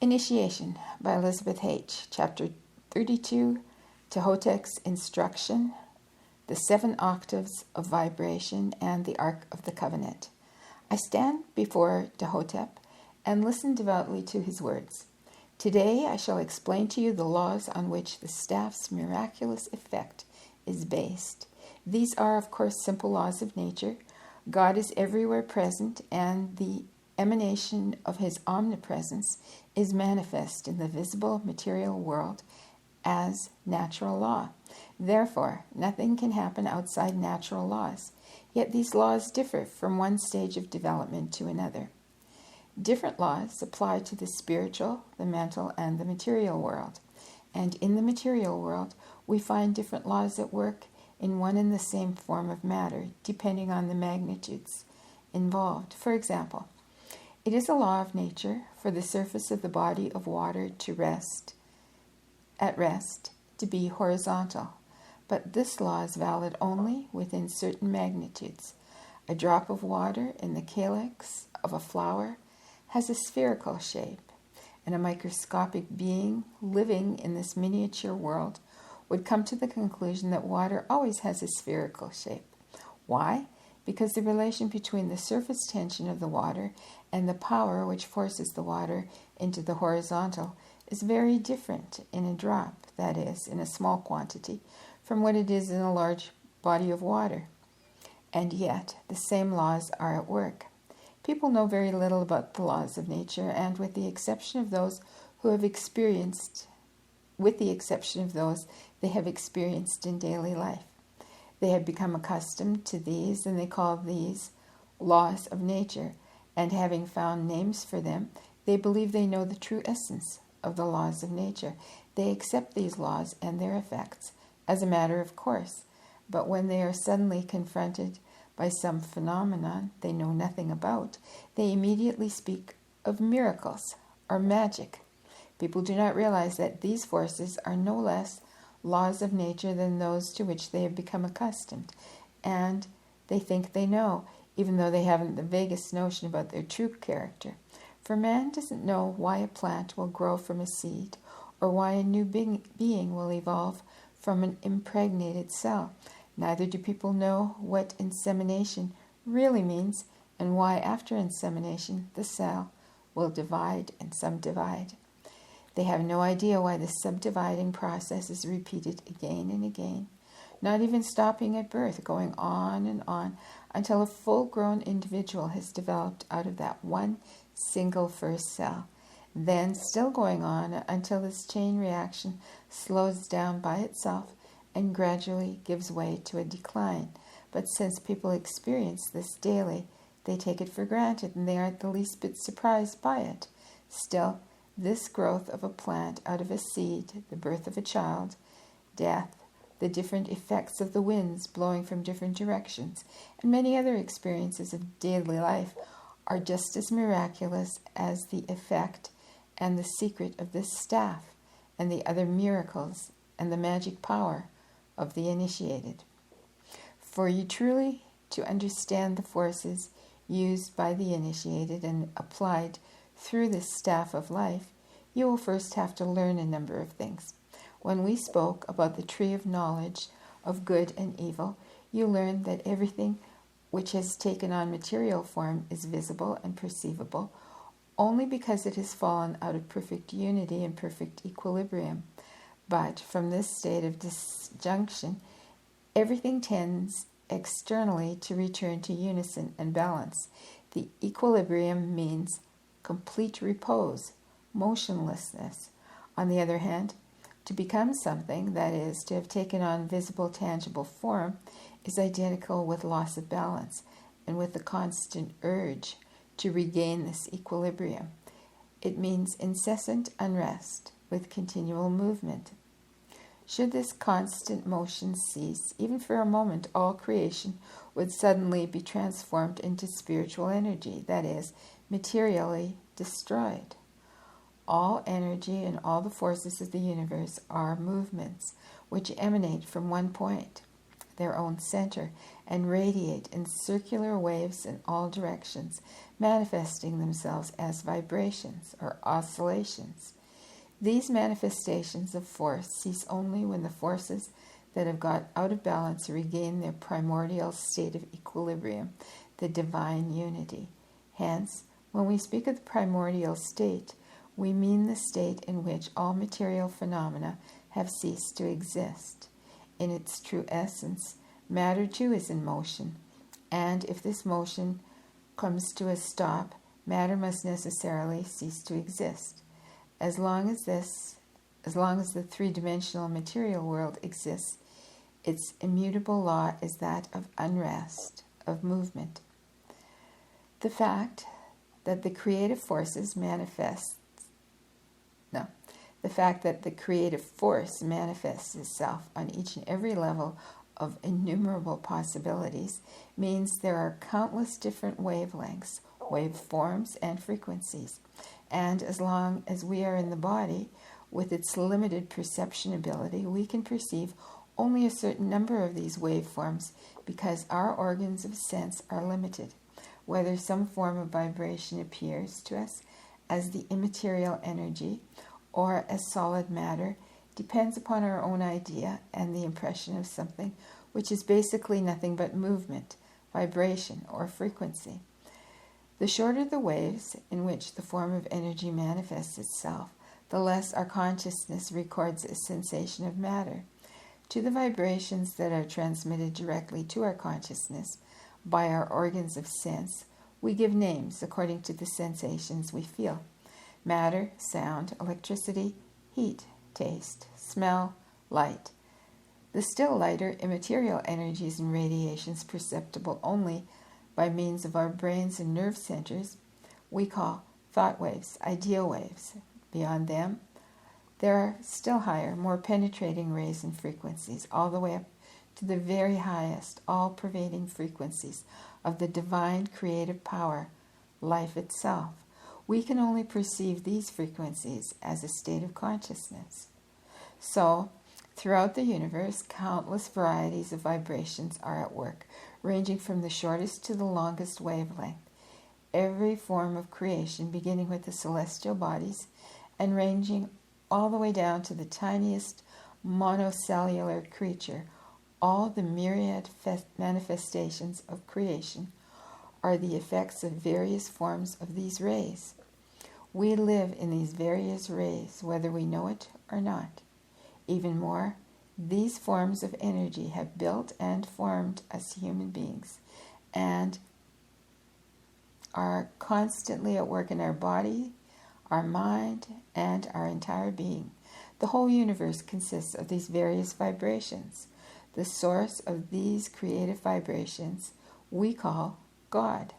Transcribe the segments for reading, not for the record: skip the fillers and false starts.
Initiation by Elisabeth Haich, Chapter 32, Ptahhotep's Instruction, the 7 Octaves of Vibration, and the Ark of the Covenant. I stand before Ptahhotep and listen devoutly to his words. Today I shall explain to you the laws on which the staff's miraculous effect is based. These are, of course, simple laws of nature. God is everywhere present, and the emanation of his omnipresence is manifest in the visible material world as natural law. Therefore, nothing can happen outside natural laws. Yet these laws differ from one stage of development to another. Different laws apply to the spiritual, the mental, and the material world. And in the material world, we find different laws at work in one and the same form of matter, depending on the magnitudes involved. For example, it is a law of nature for the surface of the body of water to rest, to be horizontal. But this law is valid only within certain magnitudes. A drop of water in the calyx of a flower has a spherical shape, and a microscopic being living in this miniature world would come to the conclusion that water always has a spherical shape. Why? Because the relation between the surface tension of the water and the power which forces the water into the horizontal is very different in a drop, that is, in a small quantity, from what it is in a large body of water. And yet, the same laws are at work. People know very little about the laws of nature, and with the exception of those they have experienced in daily life, they have become accustomed to these, and they call these laws of nature, and having found names for them, they believe they know the true essence of the laws of nature. They accept these laws and their effects as a matter of course, but when they are suddenly confronted by some phenomenon they know nothing about, they immediately speak of miracles or magic. People do not realize that these forces are no less laws of nature than those to which they have become accustomed, and they think they know, even though they haven't the vaguest notion about their true character. For man doesn't know why a plant will grow from a seed, or why a new being will evolve from an impregnated cell. Neither do people know what insemination really means, and why after insemination the cell will divide and subdivide. They have no idea why the subdividing process is repeated again and again, not even stopping at birth, going on and on until a full-grown individual has developed out of that one single first cell, then still going on until this chain reaction slows down by itself and gradually gives way to a decline. But since people experience this daily, they take it for granted, and they aren't the least bit surprised by it. Still, this growth of a plant out of a seed, the birth of a child, death, the different effects of the winds blowing from different directions, and many other experiences of daily life are just as miraculous as the effect and the secret of this staff and the other miracles and the magic power of the initiated. For you truly to understand the forces used by the initiated and applied through this staff of life, you will first have to learn a number of things. When we spoke about the tree of knowledge of good and evil, you learned that everything which has taken on material form is visible and perceivable only because it has fallen out of perfect unity and perfect equilibrium. But from this state of disjunction, everything tends externally to return to unison and balance. The equilibrium means complete repose, motionlessness. On the other hand, to become something, that is, to have taken on visible, tangible form, is identical with loss of balance and with the constant urge to regain this equilibrium. It means incessant unrest with continual movement. Should this constant motion cease, even for a moment, all creation would suddenly be transformed into spiritual energy, that is, materially destroyed. All energy and all the forces of the universe are movements which emanate from one point, their own center, and radiate in circular waves in all directions, manifesting themselves as vibrations or oscillations. These manifestations of force cease only when the forces that have got out of balance regain their primordial state of equilibrium, the divine unity. Hence, when we speak of the primordial state, we mean the state in which all material phenomena have ceased to exist. In its true essence, matter too is in motion, and if this motion comes to a stop, matter must necessarily cease to exist. As long as the three-dimensional material world exists, its immutable law is that of unrest, of movement. The fact that the creative force manifests itself on each and every level of innumerable possibilities means there are countless different wavelengths, waveforms, and frequencies. And as long as we are in the body, with its limited perception ability, we can perceive only a certain number of these waveforms because our organs of sense are limited. Whether some form of vibration appears to us as the immaterial energy or as solid matter depends upon our own idea and the impression of something which is basically nothing but movement, vibration, or frequency. The shorter the waves in which the form of energy manifests itself, the less our consciousness records a sensation of matter. To the vibrations that are transmitted directly to our consciousness by our organs of sense, we give names according to the sensations we feel. Matter, sound, electricity, heat, taste, smell, light. The still lighter immaterial energies and radiations perceptible only by means of our brains and nerve centers we call thought waves, idea waves. Beyond them, there are still higher, more penetrating rays and frequencies, all the way up to the very highest, all-pervading frequencies of the divine creative power, life itself. We can only perceive these frequencies as a state of consciousness. So, throughout the universe, countless varieties of vibrations are at work, ranging from the shortest to the longest wavelength. Every form of creation, beginning with the celestial bodies and ranging all the way down to the tiniest monocellular creature, all the myriad manifestations of creation are the effects of various forms of these rays. We live in these various rays, whether we know it or not. Even more, these forms of energy have built and formed us human beings and are constantly at work in our body, our mind, and our entire being. The whole universe consists of these various vibrations. The source of these creative vibrations we call God.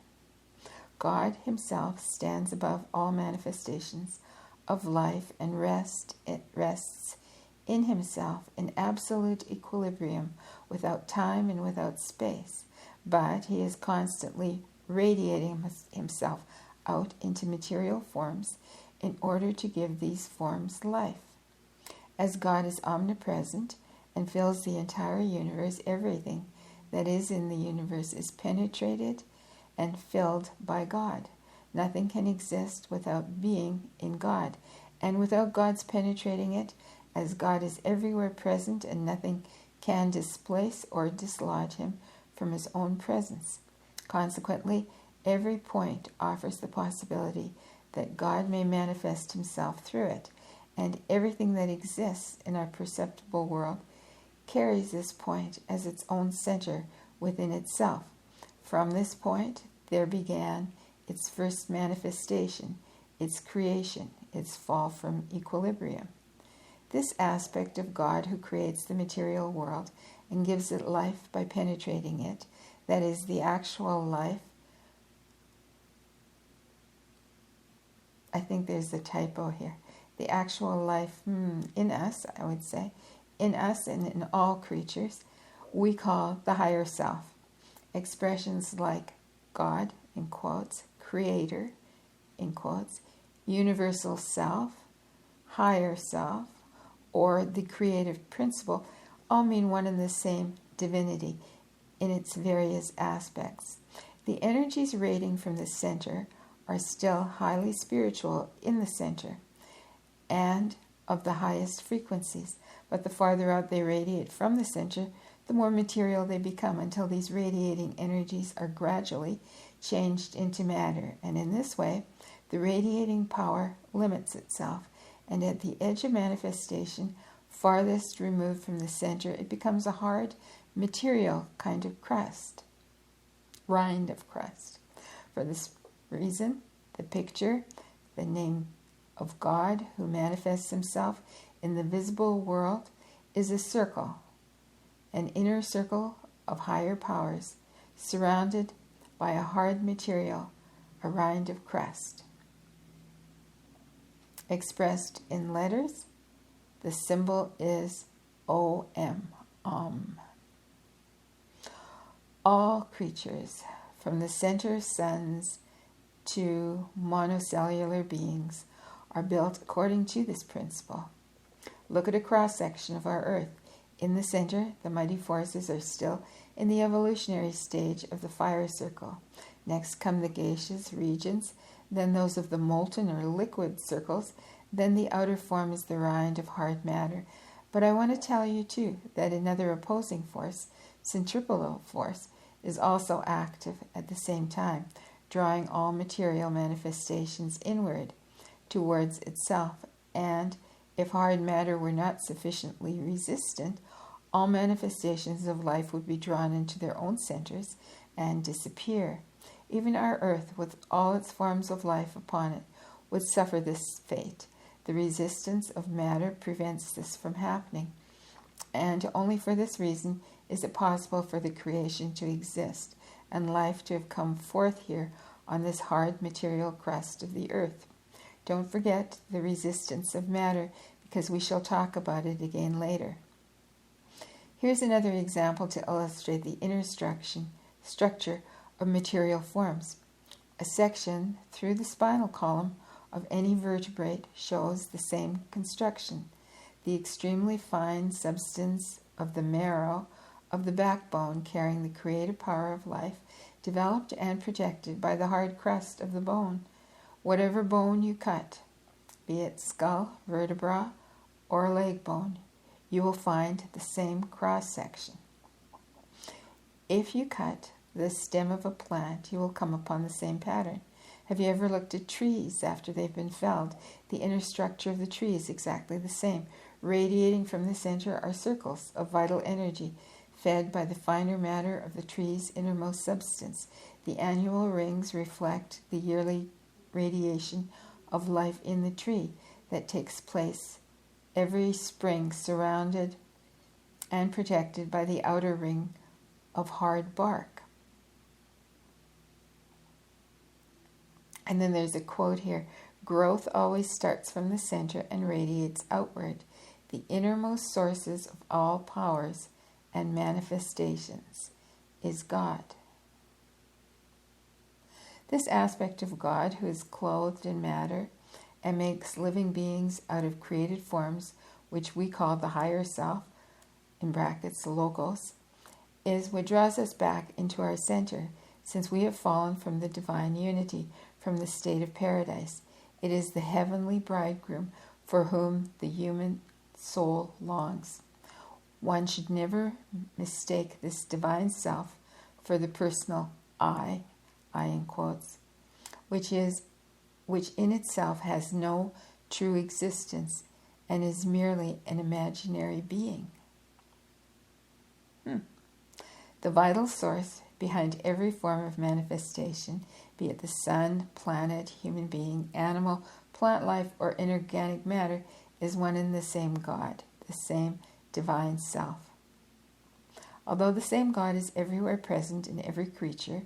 God himself stands above all manifestations of life and rests in himself in absolute equilibrium, without time and without space. But he is constantly radiating himself out into material forms in order to give these forms life. As God is omnipresent and fills the entire universe, everything that is in the universe is penetrated and filled by God. Nothing can exist without being in God, and without God's penetrating it, as God is everywhere present and nothing can displace or dislodge him from his own presence. Consequently, every point offers the possibility that God may manifest himself through it, and everything that exists in our perceptible world carries this point as its own center within itself. From this point, there began its first manifestation, its creation, its fall from equilibrium. This aspect of God who creates the material world and gives it life by penetrating it, that is, the actual life. I think there's a typo here. The actual life in us, I would say, in us and in all creatures, we call the higher self. Expressions like God, in quotes, creator, in quotes, universal self, higher self, or the creative principle all mean one and the same divinity. in its various aspects. The energies radiating from the center are still highly spiritual in the center and of the highest frequencies, but the farther out they radiate from the center, the more material they become until these radiating energies are gradually changed into matter, and in this way the radiating power limits itself, and at the edge of manifestation, farthest removed from the center, it becomes a hard, material kind of crust, rind of crust. For this reason, the picture, the name of God who manifests himself in the visible world, is a circle, an inner circle of higher powers, surrounded by a hard material, a rind of crust. Expressed in letters, the symbol is OM, Om. All creatures, from the center suns to monocellular beings, are built according to this principle. Look at a cross-section of our Earth. In the center, the mighty forces are still in the evolutionary stage of the fire circle. Next come the gaseous regions, then those of the molten or liquid circles, then the outer form is the rind of hard matter. But I want to tell you, too, that another opposing force, centripetal force, is also active at the same time, drawing all material manifestations inward, towards itself, and if hard matter were not sufficiently resistant, all manifestations of life would be drawn into their own centers and disappear. Even our Earth, with all its forms of life upon it, would suffer this fate. The resistance of matter prevents this from happening, and only for this reason is it possible for the creation to exist and life to have come forth here on this hard material crust of the Earth. Don't forget the resistance of matter, because we shall talk about it again later. Here's another example to illustrate the inner structure of material forms. A section through the spinal column of any vertebrate shows the same construction. The extremely fine substance of the marrow of the backbone, carrying the creative power of life, developed and projected by the hard crust of the bone. Whatever bone you cut, be it skull, vertebra, or leg bone, you will find the same cross-section. If you cut the stem of a plant, you will come upon the same pattern. Have you ever looked at trees after they've been felled? The inner structure of the tree is exactly the same. Radiating from the center are circles of vital energy, fed by the finer matter of the tree's innermost substance. The annual rings reflect the yearly radiation of life in the tree that takes place every spring, surrounded and protected by the outer ring of hard bark. And then there's a quote here: growth always starts from the center and radiates outward. The innermost sources of all powers and manifestations is God. This aspect of God, who is clothed in matter and makes living beings out of created forms, which we call the higher self, in brackets, logos, is what draws us back into our center, since we have fallen from the divine unity, from the state of paradise. It is the heavenly bridegroom for whom the human soul longs. One should never mistake this divine self for the personal I in quotes, which in itself has no true existence and is merely an imaginary being. The vital source behind every form of manifestation, be it the sun, planet, human being, animal, plant life, or inorganic matter, is one and the same God, the same divine self. Although the same God is everywhere present in every creature,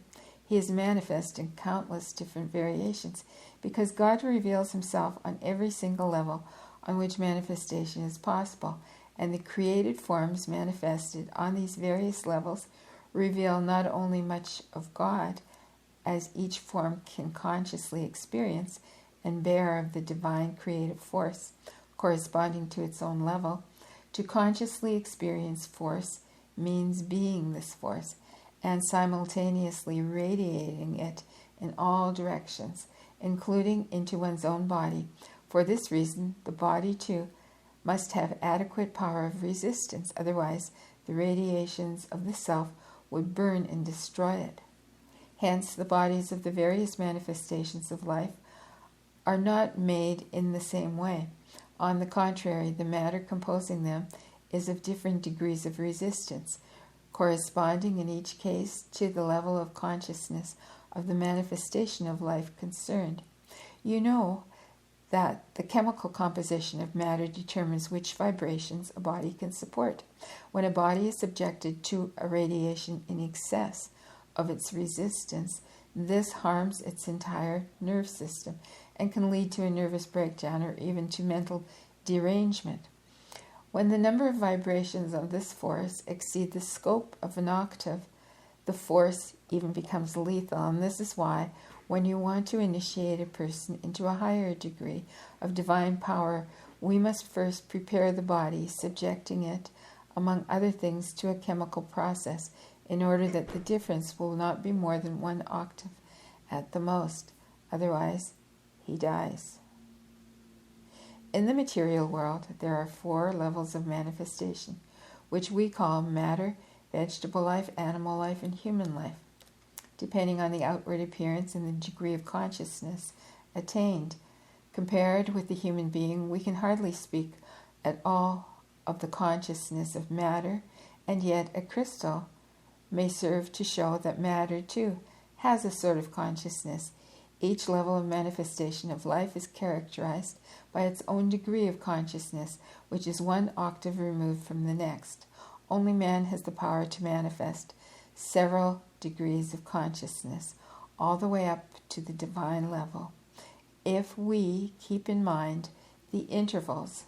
he is manifest in countless different variations, because God reveals himself on every single level on which manifestation is possible, and the created forms manifested on these various levels reveal not only much of God, as each form can consciously experience and bear of the divine creative force corresponding to its own level. To consciously experience force means being this force, and simultaneously radiating it in all directions, including into one's own body. For this reason, the body, too, must have adequate power of resistance, otherwise the radiations of the self would burn and destroy it. Hence, the bodies of the various manifestations of life are not made in the same way. On the contrary, the matter composing them is of different degrees of resistance, corresponding in each case to the level of consciousness of the manifestation of life concerned. You know that the chemical composition of matter determines which vibrations a body can support. When a body is subjected to a radiation in excess of its resistance, this harms its entire nerve system and can lead to a nervous breakdown or even to mental derangement. When the number of vibrations of this force exceed the scope of an octave, the force even becomes lethal, and this is why when you want to initiate a person into a higher degree of divine power, we must first prepare the body, subjecting it, among other things, to a chemical process, in order that the difference will not be more than 1 octave at the most. Otherwise, he dies. In the material world, there are 4 levels of manifestation, which we call matter, vegetable life, animal life, and human life, depending on the outward appearance and the degree of consciousness attained. Compared with the human being, we can hardly speak at all of the consciousness of matter, and yet a crystal may serve to show that matter, too, has a sort of consciousness. Each level of manifestation of life is characterized by its own degree of consciousness, which is 1 octave removed from the next. Only man has the power to manifest several degrees of consciousness, all the way up to the divine level. If we keep in mind the intervals,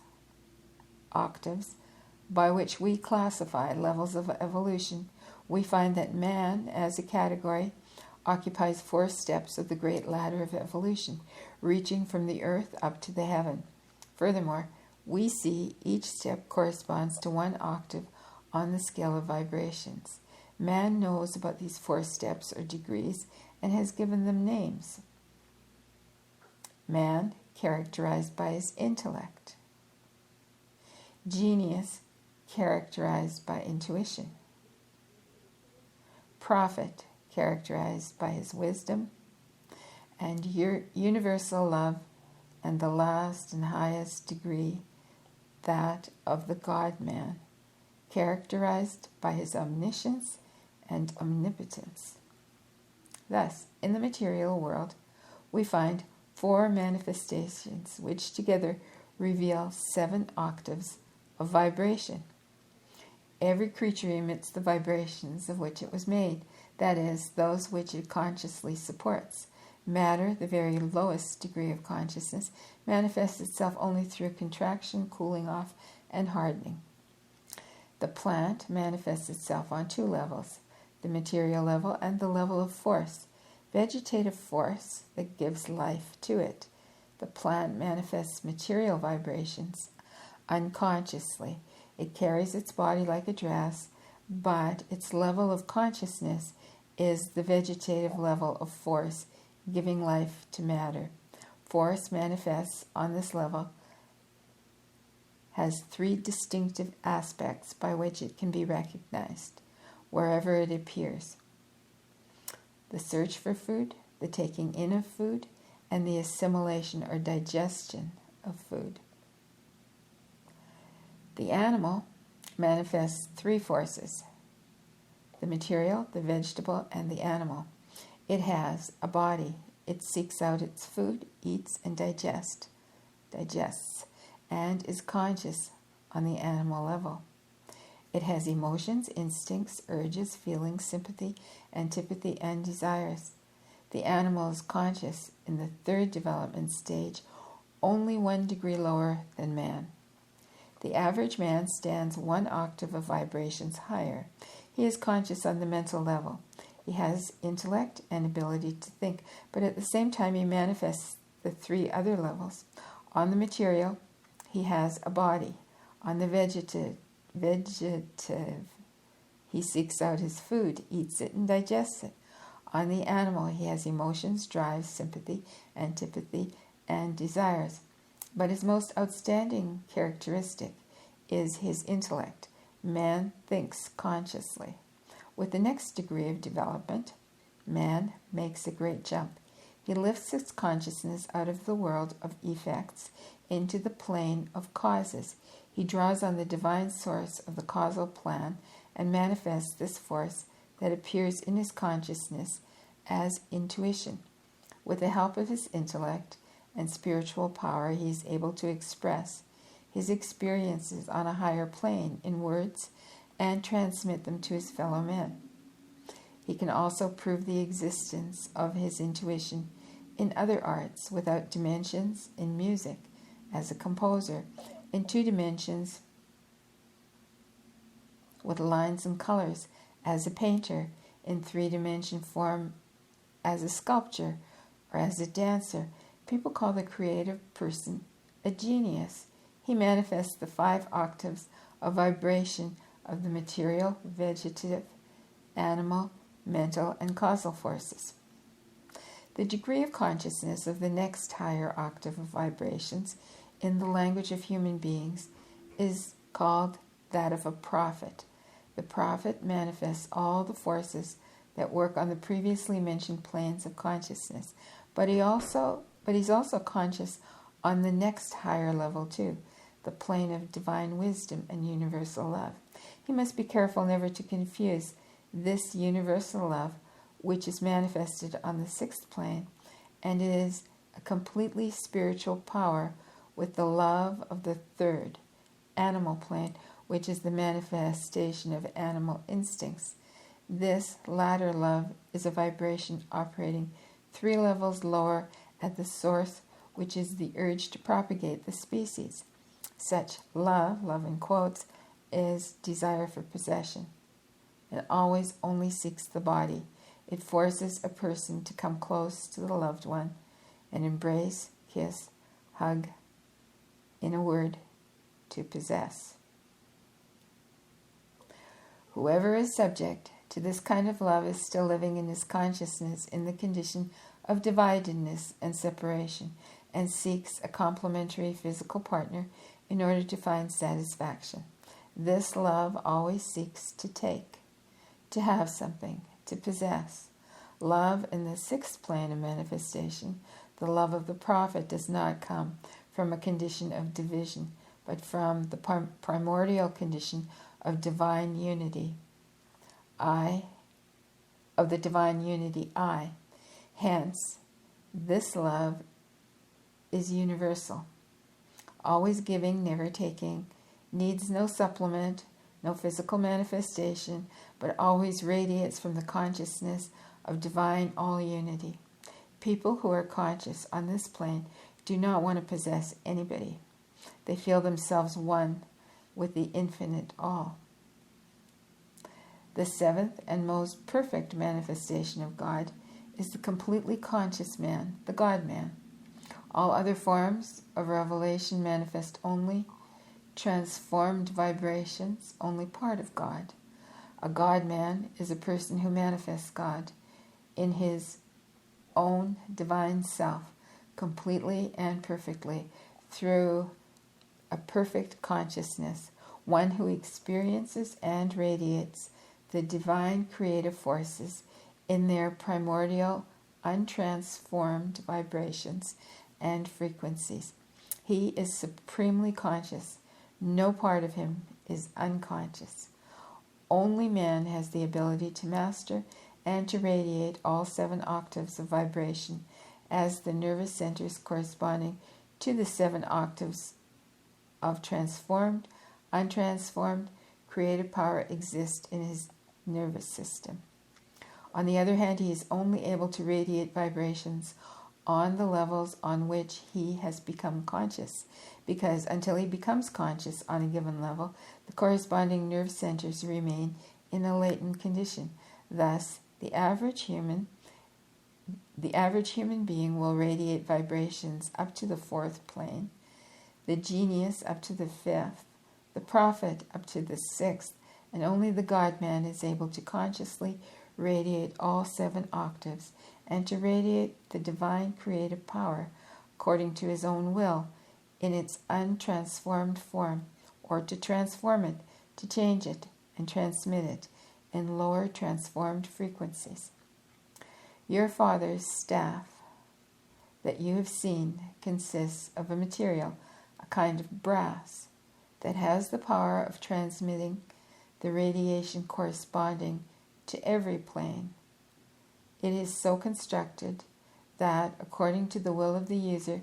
octaves, by which we classify levels of evolution, we find that man, as a category, occupies 4 steps of the great ladder of evolution, reaching from the earth up to the heaven. Furthermore, we see each step corresponds to 1 octave on the scale of vibrations. Man knows about these 4 steps or degrees and has given them names. Man, characterized by his intellect. Genius, characterized by intuition. Prophet, characterized by his wisdom. And universal love, and the last and highest degree, that of the God-man, characterized by his omniscience and omnipotence. Thus, in the material world, we find 4 manifestations which together reveal 7 octaves of vibration. Every creature emits the vibrations of which it was made, that is, those which it consciously supports. Matter, the very lowest degree of consciousness, manifests itself only through contraction, cooling off, and hardening. The plant manifests itself on 2 levels, the material level and the level of force. Vegetative force that gives life to it. The plant manifests material vibrations unconsciously. It carries its body like a dress, but its level of consciousness is the vegetative level of force, giving life to matter. Force manifests on this level, has 3 distinctive aspects by which it can be recognized wherever it appears: the search for food, the taking in of food, and the assimilation or digestion of food. The animal manifests 3 forces: the material, the vegetable, and the animal. It has a body. It seeks out its food, eats, and digests, and is conscious on the animal level. It has emotions, instincts, urges, feelings, sympathy, antipathy, and desires. The animal is conscious in the 3rd development stage, only 1 degree lower than man. The average man stands 1 octave of vibrations higher. He is conscious on the mental level. He has intellect and ability to think, but at the same time he manifests the 3 other levels. On the material, he has a body. On the vegetative, he He seeks out his food, eats it, and digests it. On the animal, he has emotions, drives, sympathy, antipathy, and desires. But his most outstanding characteristic is his intellect. Man thinks consciously. With the next degree of development, man makes a great jump. He lifts his consciousness out of the world of effects into the plane of causes. He draws on the divine source of the causal plan and manifests this force that appears in his consciousness as intuition. With the help of his intellect and spiritual power, he is able to express his experiences on a higher plane in words and transmit them to his fellow men. He can also prove the existence of his intuition in other arts, without dimensions, in music, as a composer, in 2 dimensions, with lines and colors, as a painter, in 3-dimension form, as a sculptor, or as a dancer. People call the creative person a genius. He manifests the 5 octaves of vibration of the material, vegetative, animal, mental, and causal forces. The degree of consciousness of the next higher octave of vibrations in the language of human beings is called that of a prophet. The prophet manifests all the forces that work on the previously mentioned planes of consciousness, but he's also conscious on the next higher level too, the plane of divine wisdom and universal love. He must be careful never to confuse this universal love, which is manifested on the 6th plane, and is a completely spiritual power, with the love of the 3rd, animal plane, which is the manifestation of animal instincts. This latter love is a vibration operating 3 levels lower at the source, which is the urge to propagate the species. Such love in quotes, is desire for possession. It always only seeks the body. It forces a person to come close to the loved one and embrace, kiss, hug, in a word, to possess. Whoever is subject to this kind of love is still living in his consciousness in the condition of dividedness and separation, and seeks a complementary physical partner in order to find satisfaction. This love always seeks to take, to have something, to possess. Love in the 6th plane of manifestation, the love of the prophet, does not come from a condition of division, but from the primordial condition of divine unity. Of the divine unity, I. Hence, this love is universal, always giving, never taking, needs no supplement, no physical manifestation, but always radiates from the consciousness of divine all-unity. People who are conscious on this plane do not want to possess anybody. They feel themselves one with the infinite all. The 7th and most perfect manifestation of God is the completely conscious man, the God-man. All other forms of revelation manifest only transformed vibrations, only part of God. A God-man is a person who manifests God in his own divine self, completely and perfectly, through a perfect consciousness, one who experiences and radiates the divine creative forces in their primordial, untransformed vibrations and frequencies. He is supremely conscious. No part of him is unconscious. Only man has the ability to master and to radiate all 7 octaves of vibration, as the nervous centers corresponding to the 7 octaves of transformed, untransformed, creative power exist in his nervous system. On the other hand, he is only able to radiate vibrations on the levels on which he has become conscious, because until he becomes conscious on a given level, the corresponding nerve centers remain in a latent condition. Thus, the average human being will radiate vibrations up to the 4th plane, the genius up to the 5th, the prophet up to the 6th, and only the God-man is able to consciously radiate all 7 octaves and to radiate the divine creative power according to his own will in its untransformed form, or to transform it, to change it, and transmit it in lower transformed frequencies. Your father's staff that you have seen consists of a material, a kind of brass, that has the power of transmitting the radiation corresponding to every plane. It is so constructed that, according to the will of the user,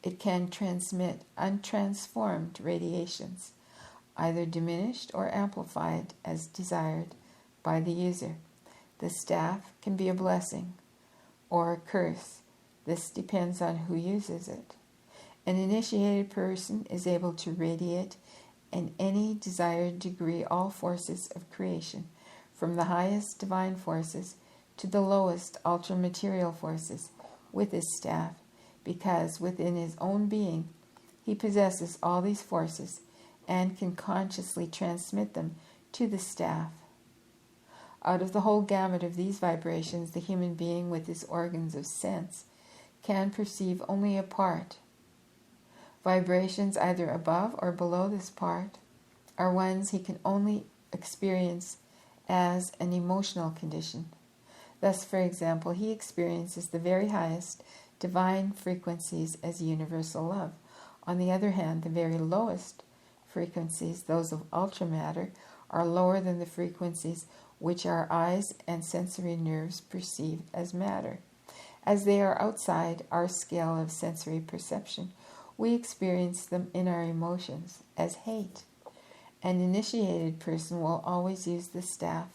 it can transmit untransformed radiations, either diminished or amplified as desired by the user. The staff can be a blessing or a curse. This depends on who uses it. An initiated person is able to radiate in any desired degree all forces of creation, from the highest divine forces to the lowest ultra-material forces, with his staff, because within his own being he possesses all these forces and can consciously transmit them to the staff. Out of the whole gamut of these vibrations, the human being with his organs of sense can perceive only a part. Vibrations either above or below this part are ones he can only experience as an emotional condition. Thus, for example, he experiences the very highest divine frequencies as universal love. On the other hand, the very lowest frequencies, those of ultramatter, are lower than the frequencies which our eyes and sensory nerves perceive as matter. As they are outside our scale of sensory perception, we experience them in our emotions as hate. An initiated person will always use the staff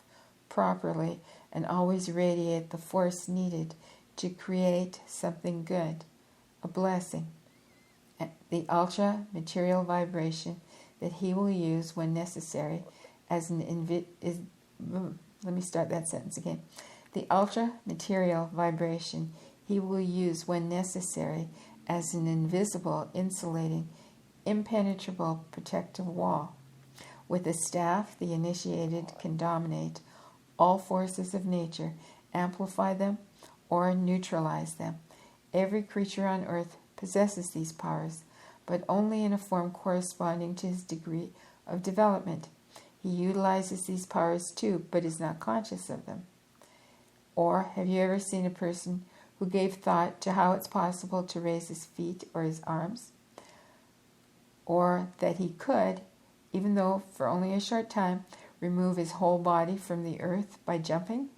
properly and always radiate the force needed to create something good, a blessing, the ultra-material vibration that he will use when necessary as an The ultra-material vibration he will use when necessary as an invisible, insulating, impenetrable protective wall. With a staff, the initiated can dominate all forces of nature, amplify them, or neutralize them. Every creature on earth possesses these powers, but only in a form corresponding to his degree of development. He utilizes these powers too, but is not conscious of them. Or have you ever seen a person who gave thought to how it's possible to raise his feet or his arms? Or that he could, even though for only a short time, remove his whole body from the earth by jumping?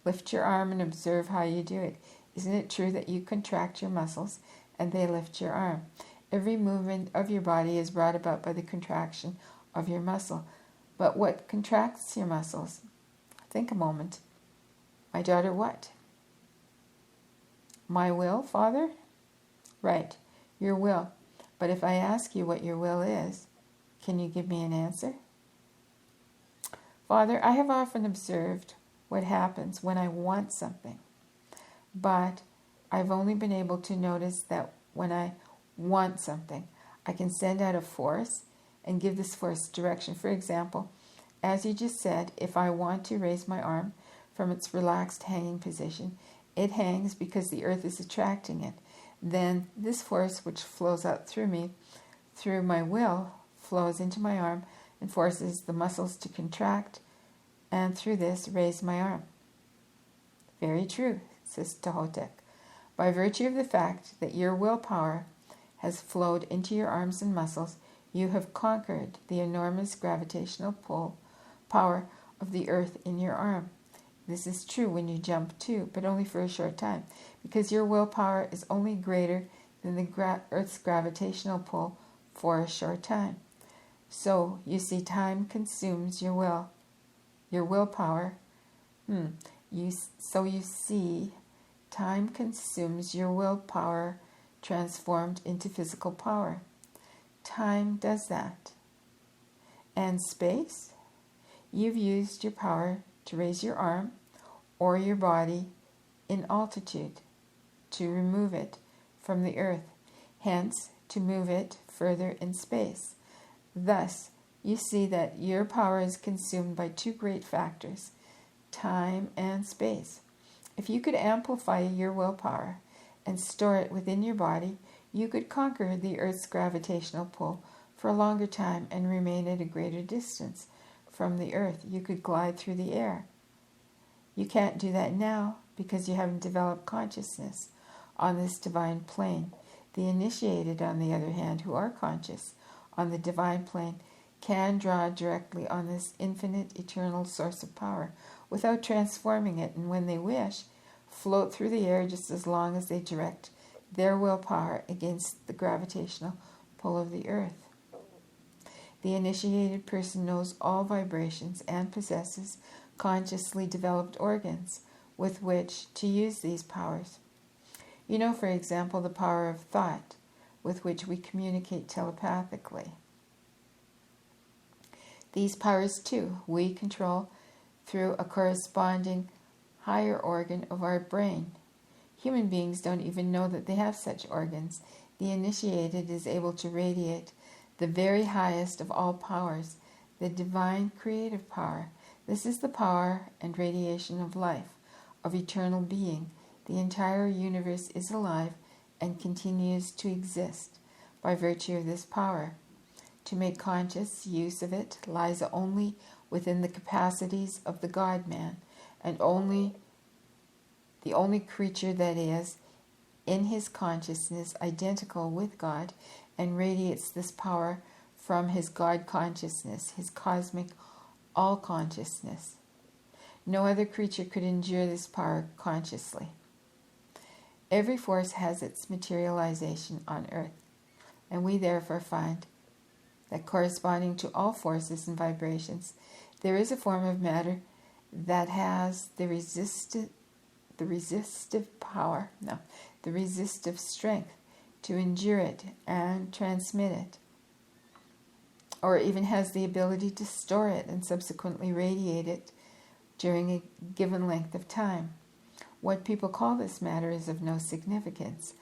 Lift your arm and observe how you do it. Isn't it true that you contract your muscles and they lift your arm? Every movement of your body is brought about by the contraction of your muscle. But what contracts your muscles? Think a moment. My daughter, what? My will, Father? Right, your will. But if I ask you what your will is, can you give me an answer? Father, I have often observed what happens when I want something, but I've only been able to notice that when I want something, I can send out a force and give this force direction. For example, as you just said, if I want to raise my arm from its relaxed hanging position, it hangs because the earth is attracting it. Then this force, which flows out through me, through my will, flows into my arm and forces the muscles to contract, and through this raise my arm. Very true, says Ptahhotep. By virtue of the fact that your willpower has flowed into your arms and muscles, you have conquered the enormous gravitational pull power of the earth in your arm. This is true when you jump too, but only for a short time, because your willpower is only greater than the earth's gravitational pull for a short time. So, you see, time consumes your willpower. So you see, time consumes your willpower transformed into physical power. Time does that. And space? You've used your power to raise your arm or your body in altitude, to remove it from the earth, hence to move it further in space. Thus, you see that your power is consumed by two great factors, time and space. If you could amplify your willpower and store it within your body, you could conquer the Earth's gravitational pull for a longer time and remain at a greater distance from the Earth. You could glide through the air. You can't do that now because you haven't developed consciousness on this divine plane. The initiated, on the other hand, who are conscious on the divine plane, can draw directly on this infinite, eternal source of power without transforming it, and when they wish, float through the air just as long as they direct their willpower against the gravitational pull of the Earth. The initiated person knows all vibrations and possesses consciously developed organs with which to use these powers. You know, for example, the power of thought, with which we communicate telepathically. These powers, too, we control through a corresponding higher organ of our brain. Human beings don't even know that they have such organs. The initiated is able to radiate the very highest of all powers, the divine creative power. This is the power and radiation of life, of eternal being. The entire universe is alive and continues to exist by virtue of this power. To make conscious use of it lies only within the capacities of the God-man, and the only creature that is, in his consciousness, identical with God, and radiates this power from his God consciousness, his cosmic all-consciousness. No other creature could endure this power consciously. Every force has its materialization on earth, and we therefore find that corresponding to all forces and vibrations, there is a form of matter that has the resistive strength to endure it and transmit it, or even has the ability to store it and subsequently radiate it during a given length of time. What people call this matter is of no significance.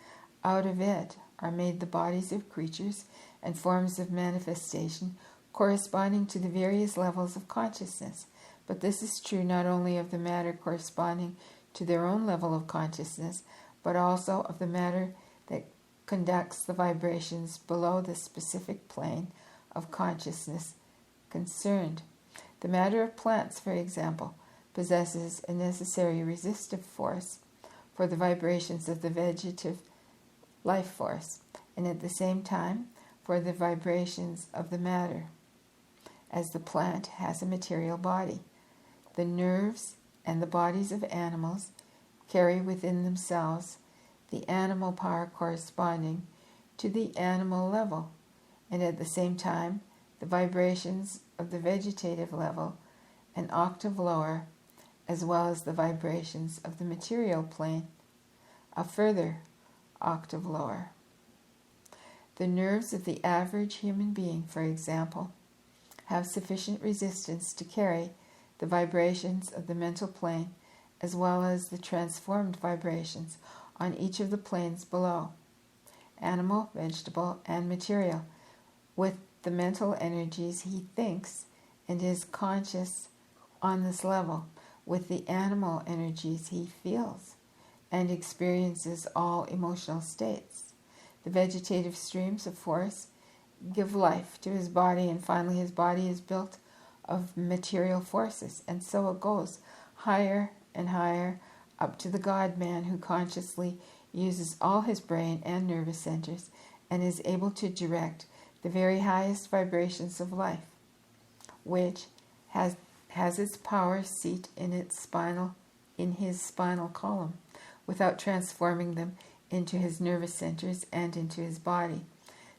Out of it are made the bodies of creatures and forms of manifestation corresponding to the various levels of consciousness. But this is true not only of the matter corresponding to their own level of consciousness, but also of the matter that conducts the vibrations below the specific plane of consciousness concerned. The matter of plants, for example, possesses a necessary resistive force for the vibrations of the vegetative life force, and at the same time for the vibrations of the matter, as the plant has a material body. The nerves and the bodies of animals carry within themselves the animal power corresponding to the animal level, and at the same time the vibrations of the vegetative level, an octave lower, as well as the vibrations of the material plane, a further octave lower. The nerves of the average human being, for example, have sufficient resistance to carry the vibrations of the mental plane as well as the transformed vibrations on each of the planes below, animal, vegetable, and material. With the mental energies he thinks and is conscious on this level. With the animal energies he feels and experiences all emotional states. The vegetative streams of force give life to his body, and finally his body is built of material forces, and so it goes higher and higher up to the God-man, who consciously uses all his brain and nervous centers and is able to direct the very highest vibrations of life, which has its power seat in his spinal column, without transforming them into his nervous centers and into his body.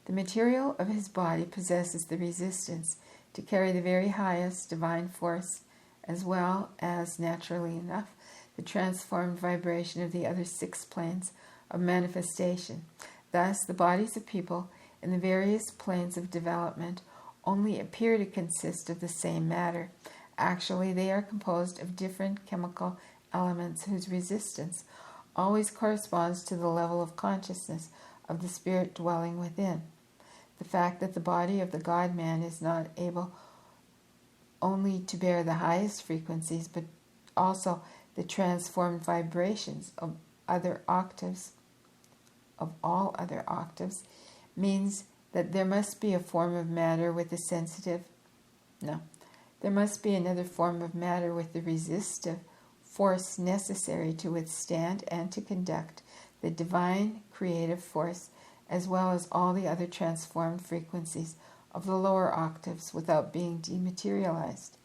The material of his body possesses the resistance to carry the very highest divine force, as well as, naturally enough, the transformed vibration of the other 6 planes of manifestation. Thus, the bodies of people in the various planes of development only appear to consist of the same matter. Actually, they are composed of different chemical elements whose resistance always corresponds to the level of consciousness of the spirit dwelling within. The fact that the body of the God-man is not able only to bear the highest frequencies, but also the transformed vibrations of all other octaves, means that there must be a form of matter with the sensitive. No, there must be another form of matter with the resistive force necessary to withstand and to conduct the divine creative force, as well as all the other transformed frequencies of the lower octaves, without being dematerialized.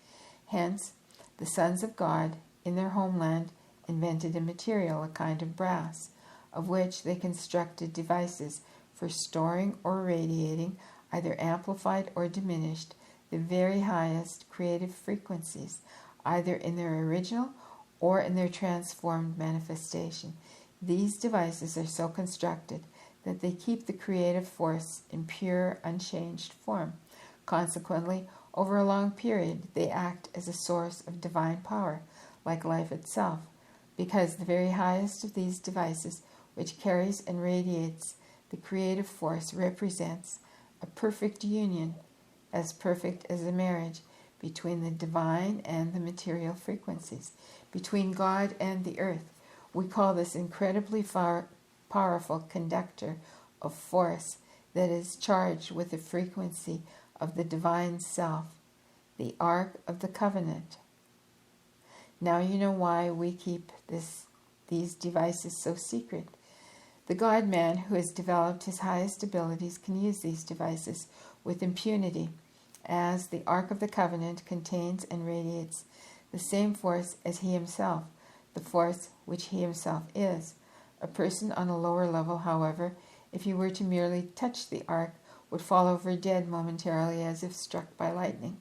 Hence, the sons of God, in their homeland, invented a material, a kind of brass, of which they constructed devices for storing or radiating, either amplified or diminished, the very highest creative frequencies, either in their original or in their transformed manifestation. These devices are so constructed that they keep the creative force in pure, unchanged form. Consequently, over a long period, they act as a source of divine power, like life itself, because the very highest of these devices, which carries and radiates the creative force, represents a perfect union, as perfect as a marriage, between the divine and the material frequencies, between God and the earth. We call this incredibly powerful conductor of force that is charged with the frequency of the divine self, the Ark of the Covenant. Now you know why we keep these devices so secret. The God-man who has developed his highest abilities can use these devices with impunity, as the Ark of the Covenant contains and radiates the same force as he himself, the force which he himself is. A person on a lower level, however, if he were to merely touch the Ark, would fall over dead momentarily as if struck by lightning.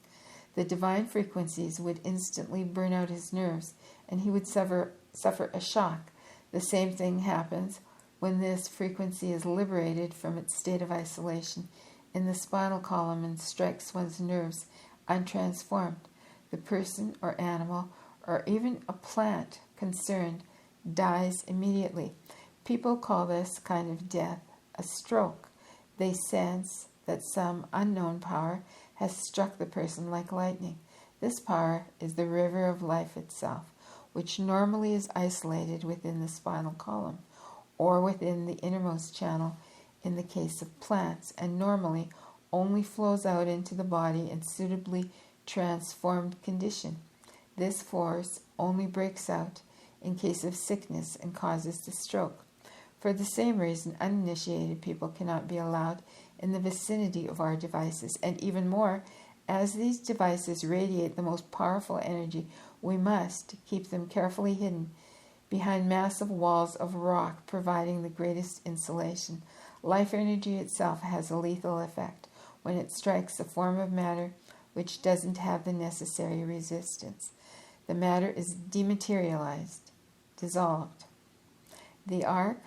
The divine frequencies would instantly burn out his nerves, and he would suffer a shock. The same thing happens when this frequency is liberated from its state of isolation in the spinal column and strikes one's nerves untransformed. The person or animal, or even a plant concerned, dies immediately. People call this kind of death a stroke. They sense that some unknown power has struck the person like lightning. This power is the river of life itself, which normally is isolated within the spinal column or within the innermost channel in the case of plants, and normally only flows out into the body in suitably transformed condition. This force only breaks out in case of sickness and causes the stroke. For the same reason, uninitiated people cannot be allowed in the vicinity of our devices, and even more, as these devices radiate the most powerful energy, we must keep them carefully hidden behind massive walls of rock, providing the greatest insulation. Life energy itself has a lethal effect when it strikes a form of matter which doesn't have the necessary resistance. The matter is dematerialized, dissolved. The Ark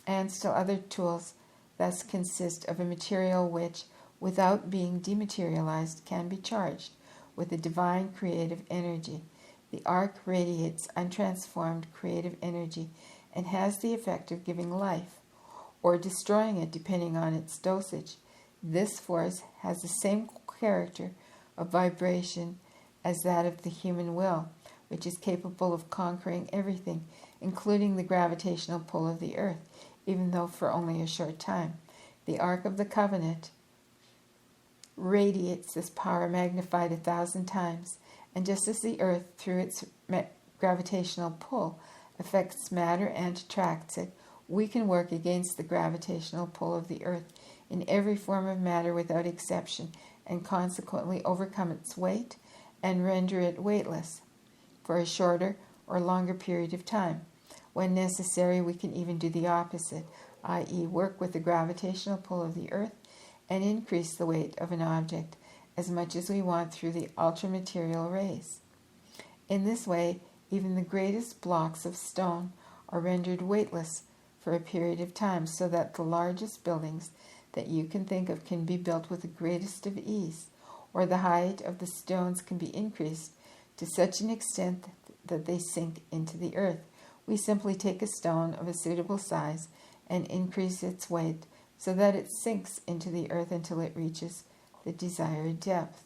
and still other tools thus consist of a material which, without being dematerialized, can be charged with a divine creative energy. The Ark radiates untransformed creative energy and has the effect of giving life, or destroying it depending on its dosage. This force has the same character of vibration as that of the human will, which is capable of conquering everything, including the gravitational pull of the earth, even though for only a short time. The Ark of the Covenant radiates this power magnified 1,000 times, and just as the earth, through its gravitational pull, affects matter and attracts it, we can work against the gravitational pull of the earth in every form of matter without exception, and consequently overcome its weight and render it weightless for a shorter or longer period of time. When necessary, we can even do the opposite, i.e., work with the gravitational pull of the earth and increase the weight of an object as much as we want through the ultramaterial rays. In this way, even the greatest blocks of stone are rendered weightless for a period of time, so that the largest buildings that you can think of can be built with the greatest of ease, or the height of the stones can be increased to such an extent that they sink into the earth. We simply take a stone of a suitable size and increase its weight so that it sinks into the earth until it reaches the desired depth.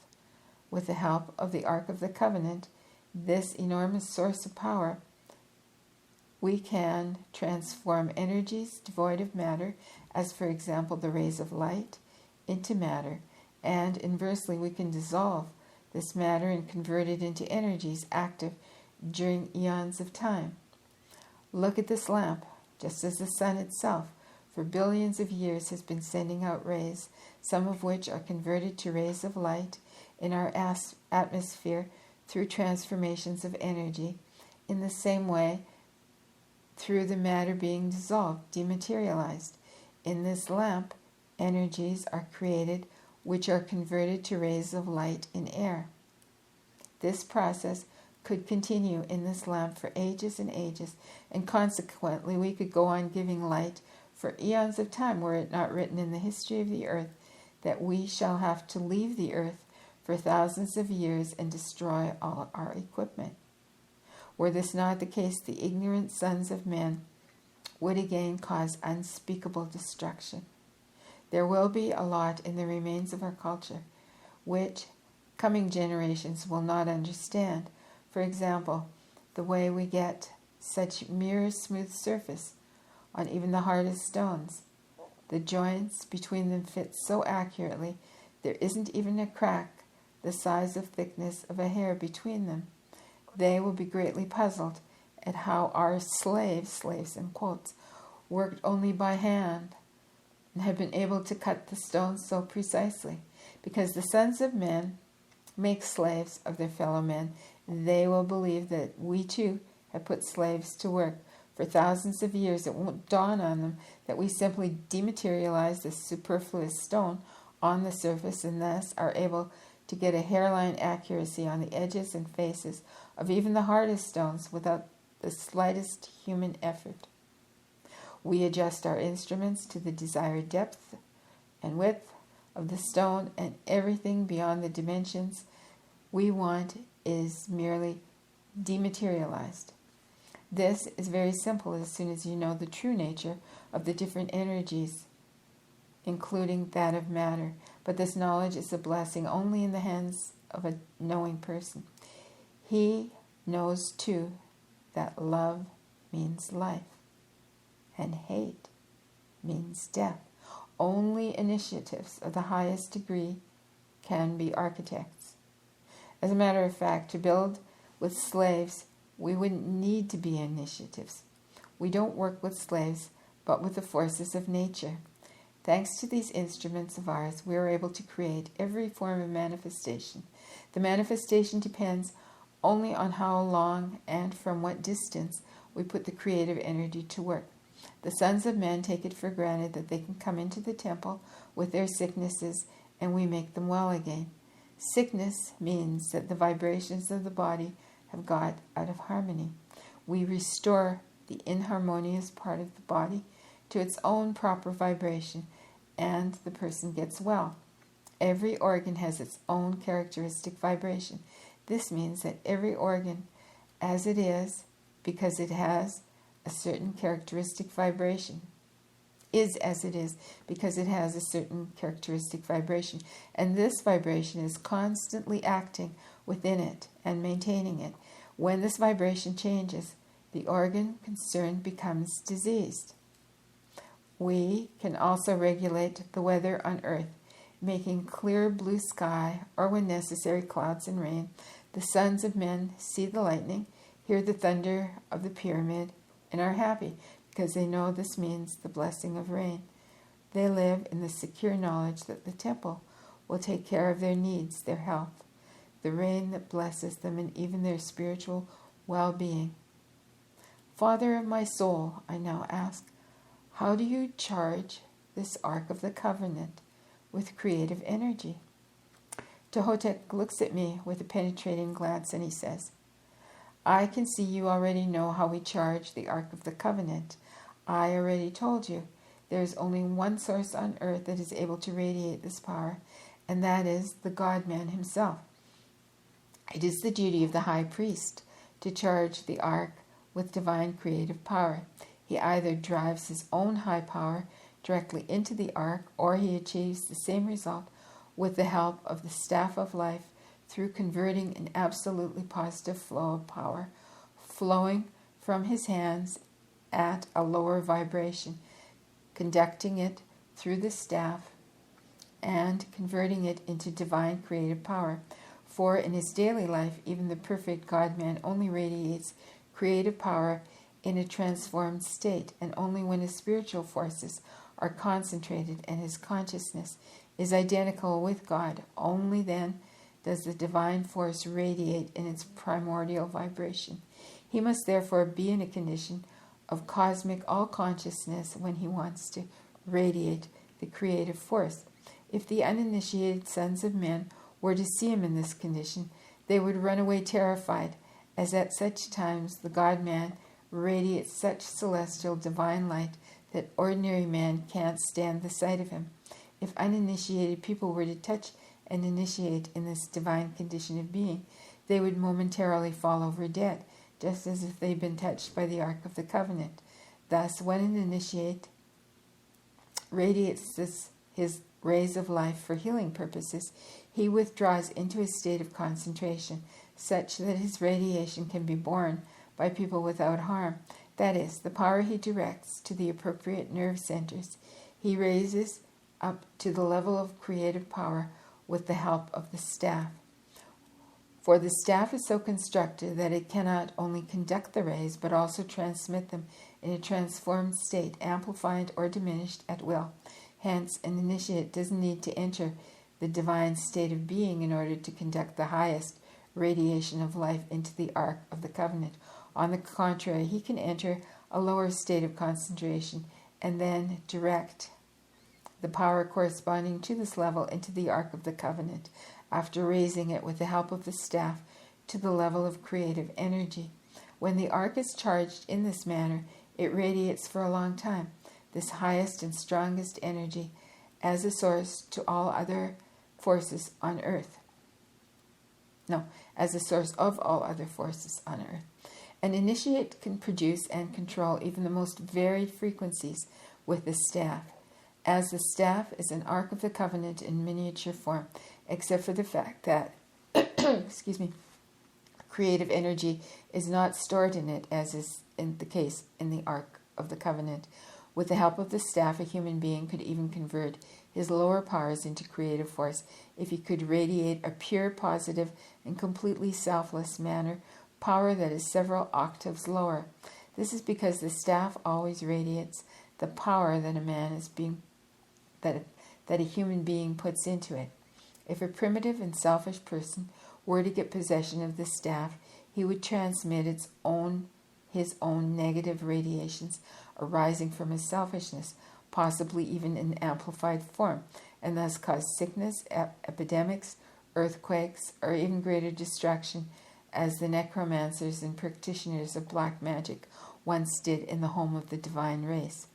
With the help of the Ark of the Covenant, this enormous source of power, we can transform energies devoid of matter, as for example the rays of light, into matter, and inversely we can dissolve this matter and convert it into energies active during eons of time. Look at this lamp. Just as the sun itself for billions of years has been sending out rays, some of which are converted to rays of light in our atmosphere through transformations of energy, in the same way, through the matter being dissolved, dematerialized. In this lamp, energies are created which are converted to rays of light in air. This process could continue in this lamp for ages and ages, and consequently we could go on giving light for eons of time, were it not written in the history of the earth that we shall have to leave the earth for thousands of years and destroy all our equipment. Were this not the case, the ignorant sons of men would again cause unspeakable destruction. There will be a lot in the remains of our culture which coming generations will not understand. For example, the way we get such mirror smooth surface on even the hardest stones. The joints between them fit so accurately, there isn't even a crack the size of thickness of a hair between them. They will be greatly puzzled at how our slaves in quotes, worked only by hand and have been able to cut the stones so precisely. Because the sons of men make slaves of their fellow men, they will believe that we too have put slaves to work. For thousands of years it won't dawn on them that we simply dematerialize this superfluous stone on the surface and thus are able to get a hairline accuracy on the edges and faces of even the hardest stones without the slightest human effort. We adjust our instruments to the desired depth and width of the stone, and everything beyond the dimensions we want is merely dematerialized. This is very simple as soon as you know the true nature of the different energies, including that of matter. But this knowledge is a blessing only in the hands of a knowing person. He knows too that love means life and hate means death. Only initiatives of the highest degree can be architects. As a matter of fact, to build with slaves, we wouldn't need to be initiatives. We don't work with slaves, but with the forces of nature. Thanks to these instruments of ours, we are able to create every form of manifestation. The manifestation depends only on how long and from what distance we put the creative energy to work. The sons of men take it for granted that they can come into the temple with their sicknesses and we make them well again. Sickness means that the vibrations of the body have got out of harmony. We restore the inharmonious part of the body to its own proper vibration, and the person gets well. Every organ has its own characteristic vibration. This means that every organ, as it is, because it has a certain characteristic vibration, is as it is because it has a certain characteristic vibration, and this vibration is constantly acting within it and maintaining it. When this vibration changes, the organ concerned becomes diseased. We can also regulate the weather on earth, making clear blue sky, or when necessary, clouds and rain. The sons of men see the lightning, hear the thunder of the pyramid, and are happy because they know this means the blessing of rain. They live in the secure knowledge that the temple will take care of their needs, their health, the rain that blesses them, and even their spiritual well-being. Father of my soul, I now ask, how do you charge this Ark of the Covenant with creative energy? Ptahhotep looks at me with a penetrating glance and he says, I can see you already know how we charge the Ark of the Covenant. I already told you there is only one source on earth that is able to radiate this power, and that is the God-man himself. It is the duty of the high priest to charge the Ark with divine creative power. He either drives his own high power directly into the ark, or he achieves the same result with the help of the staff of life through converting an absolutely positive flow of power flowing from his hands at a lower vibration, conducting it through the staff and converting it into divine creative power. For in his daily life, even the perfect God-man only radiates creative power in a transformed state, and only when his spiritual forces are concentrated and his consciousness is identical with God, only then does the divine force radiate in its primordial vibration. He must therefore be in a condition of cosmic all-consciousness when he wants to radiate the creative force. If the uninitiated sons of men were to see him in this condition, they would run away terrified, as at such times the God-man radiates such celestial divine light that ordinary man can't stand the sight of him. If uninitiated people were to touch and initiate in this divine condition of being, they would momentarily fall over dead, just as if they'd been touched by the Ark of the Covenant. Thus, when an initiate radiates his rays of life for healing purposes, he withdraws into a state of concentration, such that his radiation can be borne by people without harm. That is, the power he directs to the appropriate nerve centers, he raises up to the level of creative power with the help of the staff. For the staff is so constructed that it cannot only conduct the rays, but also transmit them in a transformed state, amplified or diminished at will. Hence, an initiate doesn't need to enter the divine state of being in order to conduct the highest radiation of life into the Ark of the Covenant. On the contrary, he can enter a lower state of concentration and then direct the power corresponding to this level into the Ark of the Covenant, after raising it with the help of the staff to the level of creative energy. When the Ark is charged in this manner, it radiates for a long time, this highest and strongest energy, as a source to all other forces on earth. As a source of all other forces on earth. An initiate can produce and control even the most varied frequencies with the staff, as the staff is an Ark of the Covenant in miniature form, except for the fact that creative energy is not stored in it, as is in the case in the Ark of the Covenant. With the help of the staff, a human being could even convert his lower powers into creative force if he could radiate a pure, positive, and completely selfless manner, power that is several octaves lower. This is because the staff always radiates the power that that a human being puts into it. If a primitive and selfish person were to get possession of the staff, he would transmit his own negative radiations arising from his selfishness, possibly even in amplified form, and thus cause sickness, epidemics, earthquakes, or even greater destruction, as the necromancers and practitioners of black magic once did in the home of the divine race.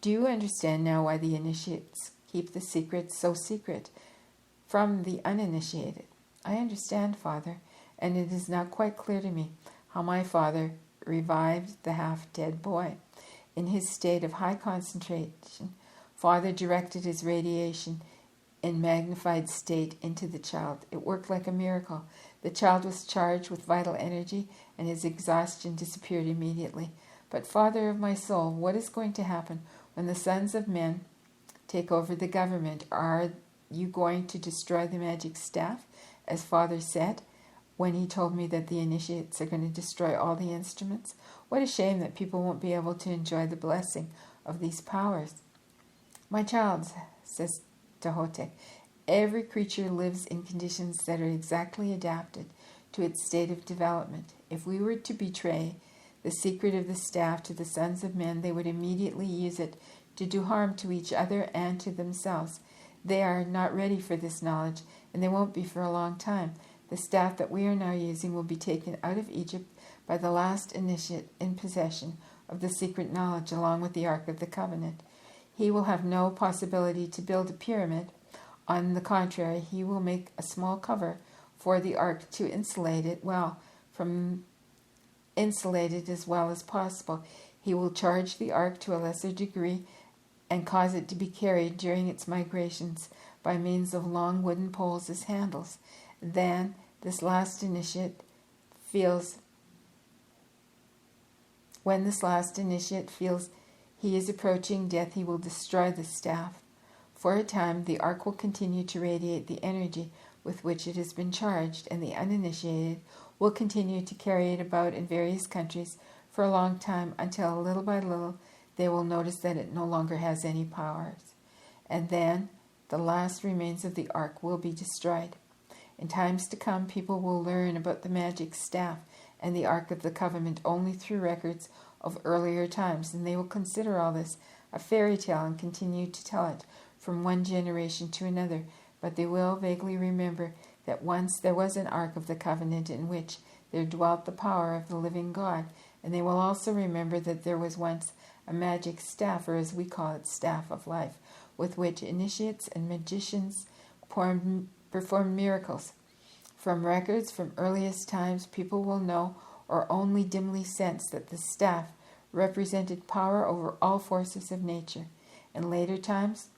Do you understand now why the initiates keep the secret so secret from the uninitiated? I understand, Father, and it is now quite clear to me how my father revived the half-dead boy. In his state of high concentration, Father directed his radiation in magnified state into the child. It worked like a miracle. The child was charged with vital energy, and his exhaustion disappeared immediately. But Father of my soul, what is going to happen when the sons of men take over the government? Are you going to destroy the magic staff, as Father said, when he told me that the initiates are going to destroy all the instruments? What a shame that people won't be able to enjoy the blessing of these powers. My child, says Ptahhotep, every creature lives in conditions that are exactly adapted to its state of development. If we were to betray the secret of the staff to the sons of men, they would immediately use it to do harm to each other and to themselves. They are not ready for this knowledge, and they won't be for a long time. The staff that we are now using will be taken out of Egypt by the last initiate in possession of the secret knowledge, along with the Ark of the Covenant. He will have no possibility to build a pyramid. On the contrary, he will make a small cover for the Ark to insulate it as well as possible. He will charge the Ark to a lesser degree and cause it to be carried during its migrations by means of long wooden poles as handles. Then this last initiate feels he is approaching death, he will destroy the staff. For a time, the ark will continue to radiate the energy with which it has been charged, and the uninitiated will continue to carry it about in various countries for a long time until, little by little, they will notice that it no longer has any powers. And then the last remains of the ark will be destroyed. In times to come, people will learn about the magic staff and the Ark of the Covenant only through records of earlier times, and they will consider all this a fairy tale and continue to tell it from one generation to another. But they will vaguely remember that once there was an Ark of the Covenant in which there dwelt the power of the living God, and they will also remember that there was once a magic staff, or as we call it, staff of life, with which initiates and magicians performed miracles. From records from earliest times, people will know or only dimly sense that the staff represented power over all forces of nature. In later times,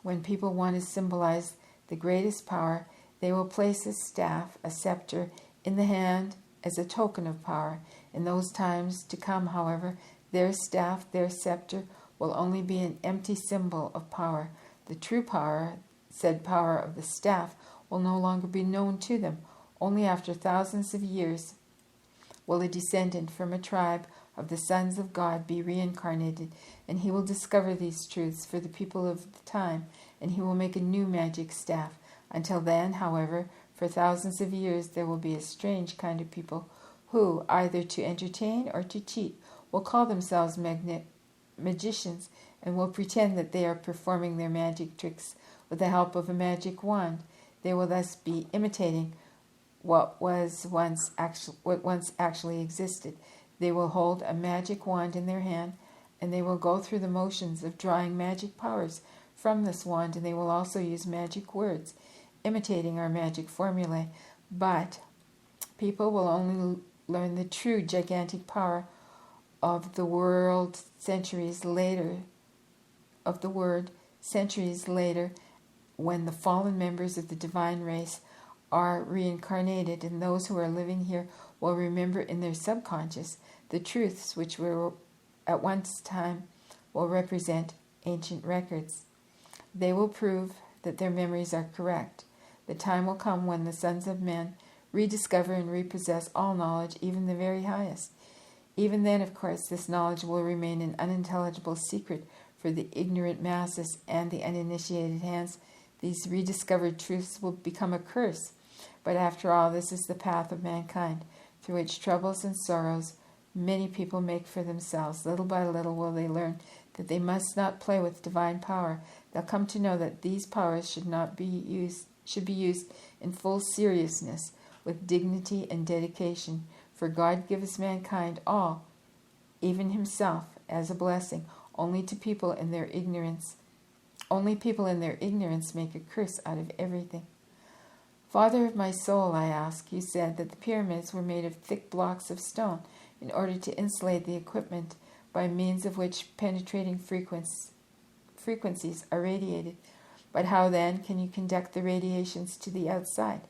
when people want to symbolize the greatest power, they will place a staff, a scepter, in the hand as a token of power. In those times to come, however, their staff, their scepter, will only be an empty symbol of power. The true power, said power of the staff, will no longer be known to them. Only after thousands of years will a descendant from a tribe of the sons of God be reincarnated, and he will discover these truths for the people of the time, and he will make a new magic staff. Until then, however, for thousands of years there will be a strange kind of people who, either to entertain or to cheat, will call themselves magicians and will pretend that they are performing their magic tricks with the help of a magic wand. They will thus be imitating what once actually existed. They will hold a magic wand in their hand, and they will go through the motions of drawing magic powers from this wand, and they will also use magic words, imitating our magic formulae. But people will only learn the true gigantic power of the word centuries later, when the fallen members of the divine race are reincarnated, and those who are living here will remember in their subconscious the truths which were at one time will represent ancient records. They will prove that their memories are correct. The time will come when the sons of men rediscover and repossess all knowledge, even the very highest. Even then, of course, this knowledge will remain an unintelligible secret for the ignorant masses and the uninitiated hands. These rediscovered truths will become a curse. But after all, this is the path of mankind, through which troubles and sorrows many people make for themselves. Little by little will they learn that they must not play with divine power. They'll come to know that these powers should be used in full seriousness, with dignity and dedication. For God gives mankind all, even himself, as a blessing. Only people in their ignorance make a curse out of everything. Father of my soul, I ask, you said that the pyramids were made of thick blocks of stone in order to insulate the equipment by means of which penetrating frequencies are radiated. But how then can you conduct the radiations to the outside?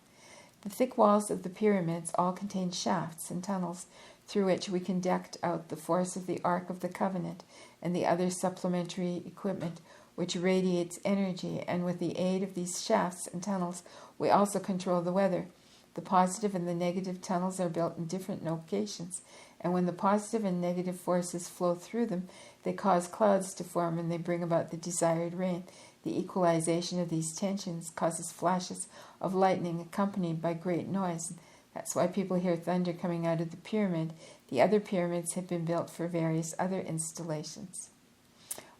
The thick walls of the pyramids all contain shafts and tunnels through which we conduct out the force of the Ark of the Covenant and the other supplementary equipment which radiates energy, and with the aid of these shafts and tunnels we also control the weather. The positive and the negative tunnels are built in different locations, and when the positive and negative forces flow through them, they cause clouds to form and they bring about the desired rain. The equalization of these tensions causes flashes of lightning accompanied by great noise. That's why people hear thunder coming out of the pyramid. The other pyramids have been built for various other installations.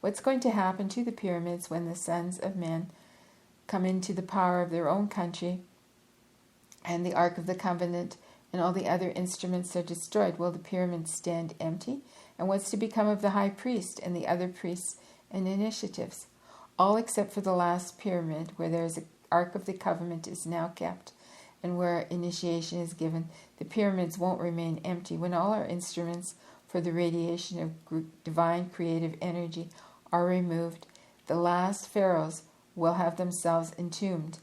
What's going to happen to the pyramids when the sons of men come into the power of their own country and the Ark of the Covenant and all the other instruments are destroyed? Will the pyramids stand empty? And what's to become of the high priest and the other priests and initiatives? All except for the last pyramid, where there is an Ark of the Covenant is now kept, and where initiation is given, the pyramids won't remain empty. When all our instruments for the radiation of divine creative energy are removed, The last pharaohs will have themselves entombed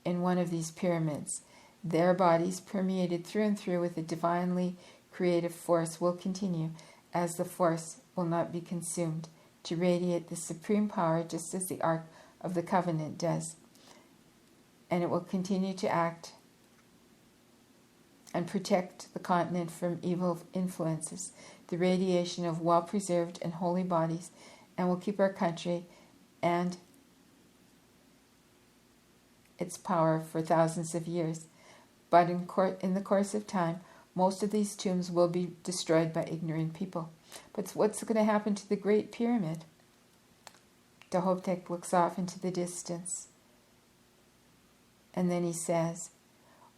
in one of these pyramids. Their bodies, permeated through and through with a divinely creative force, will continue, as the force will not be consumed, to radiate the supreme power just as the Ark of the Covenant does. And it will continue to act and protect the continent from evil influences, the radiation of well-preserved and holy bodies, and will keep our country and its power for thousands of years. But in the course of time, most of these tombs will be destroyed by ignorant people. But what's going to happen to the Great Pyramid? Ptahhotep looks off into the distance, and then he says,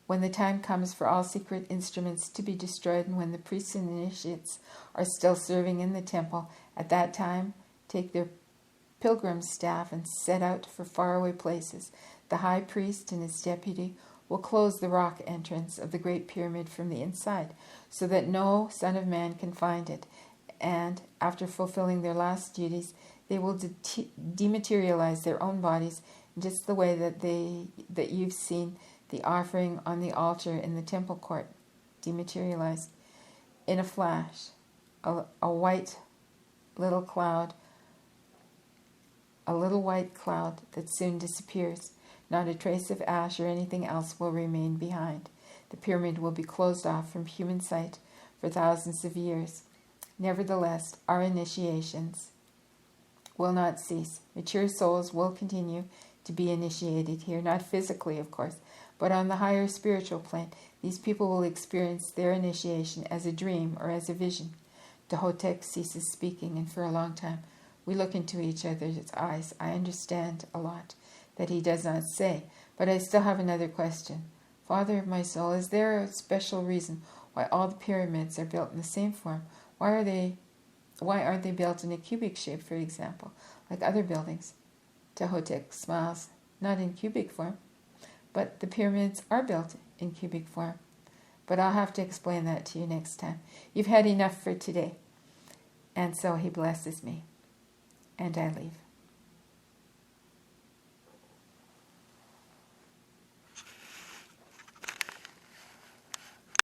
when the time comes for all secret instruments to be destroyed, and when the priests and initiates are still serving in the temple, at that time take their pilgrim staff and set out for faraway places. The high priest and his deputy will close the rock entrance of the Great Pyramid from the inside, so that no son of man can find it. And after fulfilling their last duties, they will dematerialize their own bodies in just the way that you've seen the offering on the altar in the temple court dematerialized in a flash. A white little cloud, a little white cloud that soon disappears. Not a trace of ash or anything else will remain behind. The pyramid will be closed off from human sight for thousands of years. Nevertheless, our initiations will not cease. Mature souls will continue to be initiated here, not physically, of course, but on the higher spiritual plane. These people will experience their initiation as a dream or as a vision. Ptahhotep ceases speaking, and for a long time we look into each other's eyes. I understand a lot that he does not say, but I still have another question. Father of my soul, is there a special reason why all the pyramids are built in the same form? Why aren't they built in a cubic shape, for example, like other buildings? Ptahhotep smiles. Not in cubic form, but the pyramids are built in cubic form. But I'll have to explain that to you next time. You've had enough for today. And so he blesses me, and I leave.